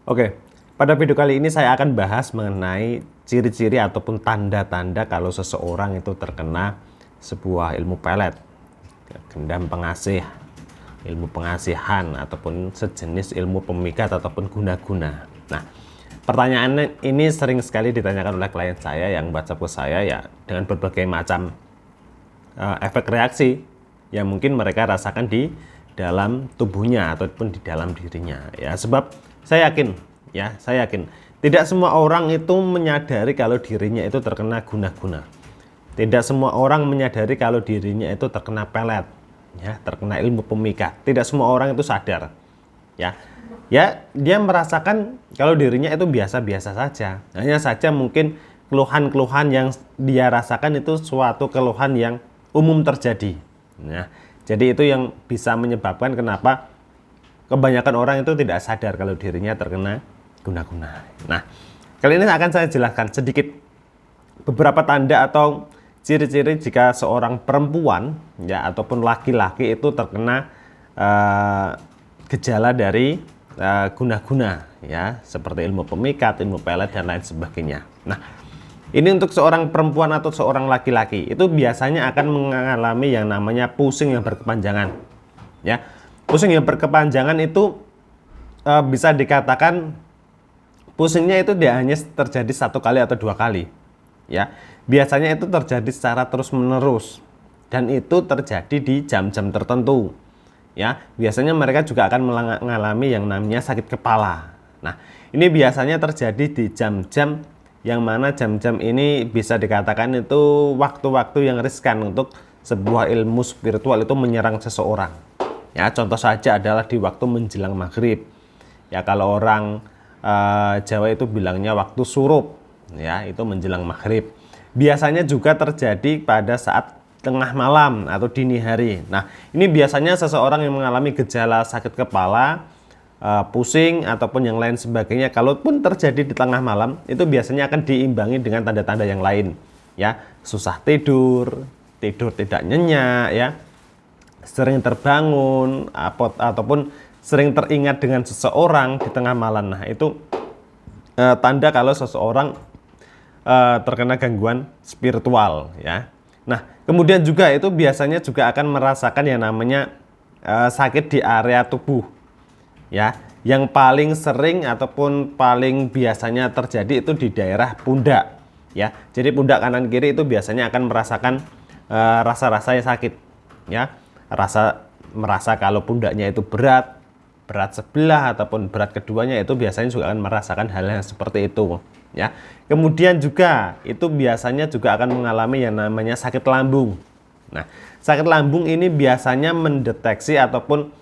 Oke, pada video kali ini saya akan bahas mengenai ciri-ciri ataupun tanda-tanda kalau seseorang itu terkena sebuah ilmu pelet, gendam pengasih, ilmu pengasihan, ataupun sejenis ilmu pemikat ataupun guna-guna. Nah, pertanyaan ini sering sekali ditanyakan oleh klien saya yang WhatsApp ke saya ya dengan berbagai macam efek reaksi yang mungkin mereka rasakan di dalam tubuhnya ataupun di dalam dirinya ya. Sebab saya yakin tidak semua orang itu menyadari kalau dirinya itu terkena guna-guna. Tidak semua orang menyadari kalau dirinya itu terkena pelet ya, terkena ilmu pemikat. Tidak semua orang itu sadar ya. Ya, dia merasakan kalau dirinya itu biasa-biasa saja. Hanya saja mungkin keluhan-keluhan yang dia rasakan itu suatu keluhan yang umum terjadi. Nah, jadi itu yang bisa menyebabkan kenapa kebanyakan orang itu tidak sadar kalau dirinya terkena guna-guna. Nah, kali ini akan saya jelaskan sedikit beberapa tanda atau ciri-ciri jika seorang perempuan ya ataupun laki-laki itu terkena gejala dari guna-guna ya, seperti ilmu pemikat, ilmu pelet dan lain sebagainya. Nah, ini untuk seorang perempuan atau seorang laki-laki itu biasanya akan mengalami yang namanya pusing yang berkepanjangan ya. Pusing yang berkepanjangan itu bisa dikatakan pusingnya itu tidak hanya terjadi 1 kali atau 2 kali ya. Biasanya itu terjadi secara terus-menerus dan itu terjadi di jam-jam tertentu ya. Biasanya mereka juga akan mengalami yang namanya sakit kepala. Nah, ini biasanya terjadi di jam-jam yang mana jam-jam ini bisa dikatakan itu waktu-waktu yang riskan untuk sebuah ilmu spiritual itu menyerang seseorang ya. Contoh saja adalah di waktu menjelang maghrib ya. Kalau orang Jawa itu bilangnya waktu surup ya, itu menjelang maghrib. Biasanya juga terjadi pada saat tengah malam atau dini hari. Nah, ini biasanya seseorang yang mengalami gejala sakit kepala, pusing ataupun yang lain sebagainya, kalaupun terjadi di tengah malam itu biasanya akan diimbangi dengan tanda-tanda yang lain ya. Susah tidur, tidur tidak nyenyak ya, sering terbangun ataupun sering teringat dengan seseorang di tengah malam. Nah, itu tanda kalau seseorang terkena gangguan spiritual ya. Nah, kemudian juga itu biasanya juga akan merasakan yang namanya sakit di area tubuh ya. Yang paling sering ataupun paling biasanya terjadi itu di daerah pundak ya. Jadi pundak kanan kiri itu biasanya akan merasakan rasa-rasa yang sakit ya. Merasa kalau pundaknya itu berat sebelah ataupun berat keduanya, itu biasanya juga akan merasakan hal yang seperti itu ya. Kemudian juga itu biasanya juga akan mengalami yang namanya sakit lambung. Nah, sakit lambung ini biasanya mendeteksi ataupun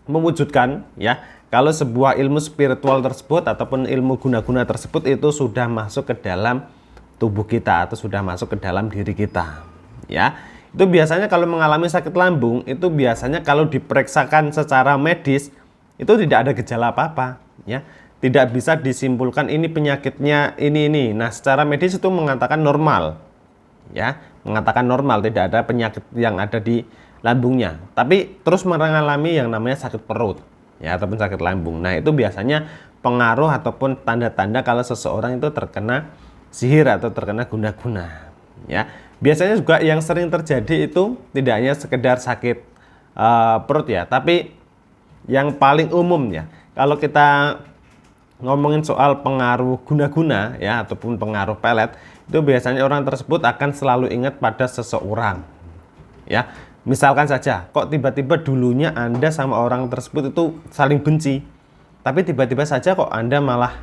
mewujudkan ya kalau sebuah ilmu spiritual tersebut ataupun ilmu guna-guna tersebut itu sudah masuk ke dalam tubuh kita atau sudah masuk ke dalam diri kita ya. Itu biasanya kalau mengalami sakit lambung itu biasanya kalau diperiksakan secara medis itu tidak ada gejala apa-apa ya. Tidak bisa disimpulkan ini penyakitnya ini. Nah, secara medis itu mengatakan normal ya, mengatakan normal, tidak ada penyakit yang ada di lambungnya, tapi terus mengalami yang namanya sakit perut ya ataupun sakit lambung. Nah, itu biasanya pengaruh ataupun tanda-tanda kalau seseorang itu terkena sihir atau terkena guna-guna ya. Biasanya juga yang sering terjadi itu tidak hanya sekedar sakit perut ya, tapi yang paling umum ya, kalau kita ngomongin soal pengaruh guna-guna ya ataupun pengaruh pelet, itu biasanya orang tersebut akan selalu ingat pada seseorang ya. Misalkan saja, kok tiba-tiba dulunya Anda sama orang tersebut itu saling benci, tapi tiba-tiba saja kok Anda malah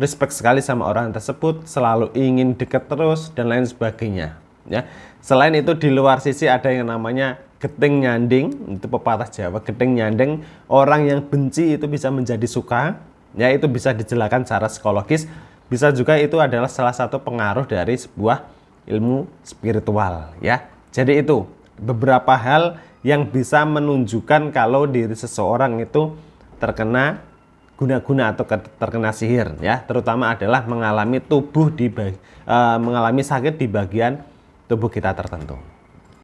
respect sekali sama orang tersebut, selalu ingin dekat terus dan lain sebagainya ya. Selain itu di luar sisi ada yang namanya geting nyanding, itu pepatah Jawa, geting nyanding, orang yang benci itu bisa menjadi suka ya. Itu bisa dijelaskan secara psikologis, bisa juga itu adalah salah satu pengaruh dari sebuah ilmu spiritual ya. Jadi itu beberapa hal yang bisa menunjukkan kalau diri seseorang itu terkena guna-guna atau terkena sihir ya. Terutama adalah mengalami mengalami sakit di bagian tubuh kita tertentu.